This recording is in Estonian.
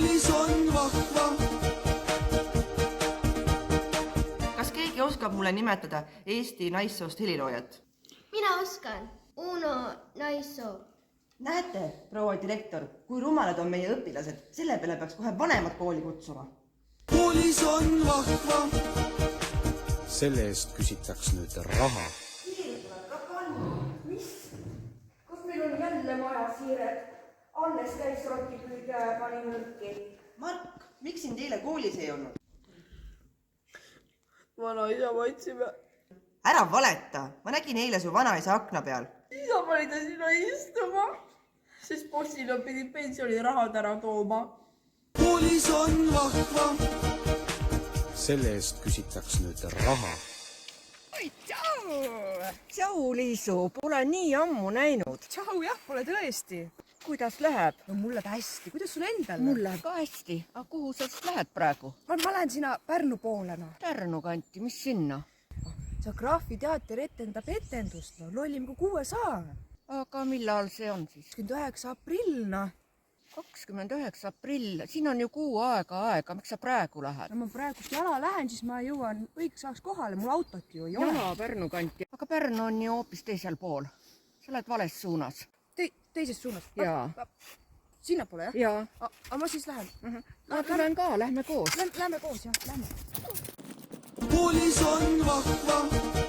koolis on vahva. Kas keegi oskab mulle nimetada Eesti naissoost heliloojat? Mina oskan. Uno Naissoo. Näete, proua direktor, kui rumalad on meie õpilased. Selle peale peaks kohe vanemad kooli kutsuma. Koolis on vahva. Selle eest küsitaks nüüd raha. Mis? Kas meil on jälle maja siired? Annes käis rotipüüdja ja pani mürki. Mark, miks sind eile koolis ei olnud? Vanaisa võtsime. Ära valeta, ma nägin eile su vanaisa akna peal. Isa pani ta sinna istuma, sest bossile pidi pensionirahad ära tooma. Koolis on vahva. Selle eest küsitaks nüüd raha. Oi, tšau! Tšau, Liisu, pole nii ammu näinud. Tšau, jah, pole tõesti. Kuidas läheb? No mul läheb hästi. Kuidas sul endal? Mul läheb ka hästi. Aga kuhu sa siis lähed praegu? Ma lähen sinna Pärnu poole, no. Pärnu kanti, mis sinna? See Graafiteater etendab etendust, no. Lollime kui 6 saame. Aga millal see on siis? 29. aprill, no. 29. aprill. Siin on ju kuu aega. Miks sa praegu lähed? No ma praegust jala lähen, siis ma jõuan õigeks ajaks kohale. Mul autot ju ei ole. Jala Pärnu kanti. Aga Pärnu on ju hoopis teisel pool. Sa lähed vales suunas. Teises suunas? Jaa. Sinna pole, jah? Jaa. Aga ma siis lähen. Ma tulen ka, lähme koos. Lähme koos, jah, lähme. Koolis on vahva.